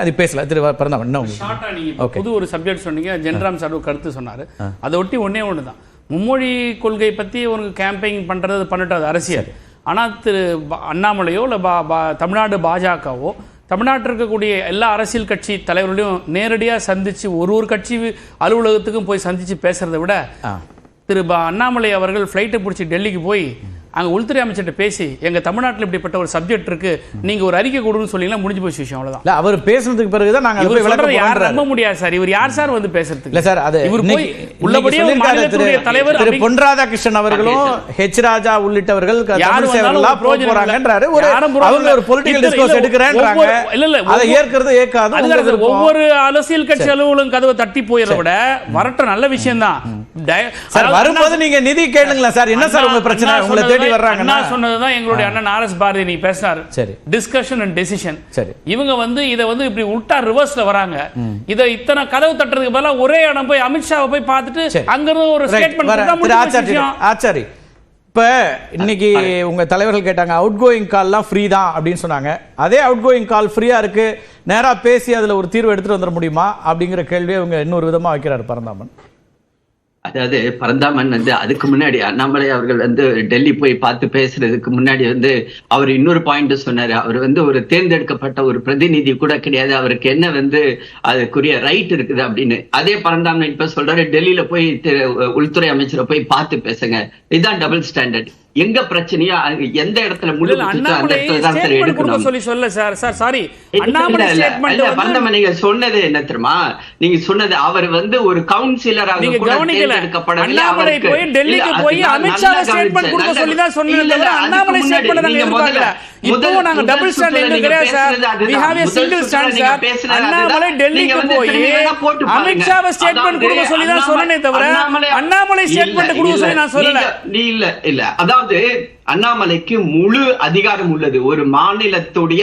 அது பேசல. திரு பரந்தாமன் புது ஒரு சப்ஜெக்ட் சொன்னீங்க. ஜென்ராம் சார் கருத்து சொன்னார். அதை ஒட்டி ஒன்னே ஒன்று தான், மும்மொழி கொள்கை பற்றி உனக்கு கேம்பெயின் பண்ணுறது பண்ணிட்டு அது அரசியல். ஆனால் திரு அண்ணாமலையோ இல்லை தமிழ்நாடு பாஜகவோ தமிழ்நாட்டில் இருக்கக்கூடிய எல்லா அரசியல் கட்சி தலைவர்களையும் நேரடியாக சந்தித்து ஒரு கட்சி அலுவலகத்துக்கும் போய் சந்தித்து பேசுகிறத விட திரு அண்ணாமலை அவர்கள் ஃப்ளைட்டை பிடிச்சி டெல்லிக்கு போய் அங்கே உள்துறை அமைச்சர்கிட்ட பேசி எங்கள் தமிழ்நாட்டில் இப்படிப்பட்ட ஒரு சப்ஜெக்ட் இருக்கு, நீங்கள் ஒரு அறிக்கை கொடுன்னு சொன்னீங்கன்னா முடிஞ்சு போச்சு விஷயம். அவ்வளோதான். அவர் பேசுனதுக்கு பிறகு தான் நாங்கள் யார் நம்ப முடியாது சார். இவர் யார் சார் வந்து பேசுறதுக்கு? இல்லை சார், அது இவர் போய் உள்ளபடியே தலைவர் திரு பொன் ராதாகிருஷ்ணன் அவர்களும் ஹெச் ராஜா உள்ளிட்டவர்கள் போறாங்கன்றாரு. ஒரு பொலிட்டிக்கல் டிஸ்கோர்ஸ் எடுக்கிறேன்றாங்க. இல்ல அதை ஏற்கிறது ஏற்காது. ஒவ்வொரு அரசியல் கட்சி அலுவலகம் கதவை தட்டி போயிட விட வரட்டும், நல்ல விஷயம் தான் சார். வரும்போது நீங்க நிதி கேளுங்களா சார், என்ன சார் உங்க பிரச்சனை? உங்களை தேடி வர்றாங்க. நான் சொன்னதுதான் எங்களுடைய அண்ணன் ஆர்எஸ் பாரதி நீ பேசினாரு. சரி, டிஸ்கஷன் அண்ட் டெசிஷன். சரி, இவங்க வந்து இதை வந்து இப்படி உல்டா ரிவர்ஸ்ல வராங்க. இதை இத்தனை கதவு தட்டுறதுக்கு பதிலாக ஒரே இடம் போய் அமித்ஷாவை போய் பார்த்துட்டு அங்கிருந்து ஒரு ஸ்டேட்மெண்ட். ஆச்சாரி, இப்ப இன்னைக்கு உங்க தலைவர்கள் கேட்டாங்க அவுட் கோயிங் கால்லாம் ஃப்ரீ தான் அப்படின்னு சொன்னாங்க. அதே அவுட் கோயிங் கால் ஃப்ரீயா இருக்கு, நேரா பேசி அதுல ஒரு தீர்வு எடுத்துட்டு வந்துட முடியுமா அப்படிங்கிற கேள்வியை இவங்க இன்னொரு விதமா வைக்கிறாரு பரந்தாமன். அதாவது பரந்தாமன் வந்து அதுக்கு முன்னாடி அண்ணாமலை அவர்கள் வந்து டெல்லி போய் பார்த்து பேசுறதுக்கு முன்னாடி வந்து அவர் இன்னொரு பாயிண்ட் சொன்னாரு. அவர் வந்து ஒரு தேர்ந்தெடுக்கப்பட்ட ஒரு பிரதிநிதி கூட கிடையாது, அவருக்கு என்ன வந்து அதுக்குரிய ரைட் இருக்குது அப்படின்னு. அதே பரந்தாமன் இப்ப சொல்றாரு டெல்லியில போய் உள்துறை அமைச்சரை போய் பார்த்து பேசுங்க. இதுதான் டபுள் ஸ்டாண்டர்ட். எங்க பிரச்சனையோ எந்த இடத்துல நீங்க சொன்னது என்ன தெரியுமா? நீங்க சொன்னது அவர் வந்து ஒரு கவுன்சிலராக அதாவது அண்ணாமலைக்கு முழு அதிகாரம் உள்ளது. ஒரு மாநிலத்துடைய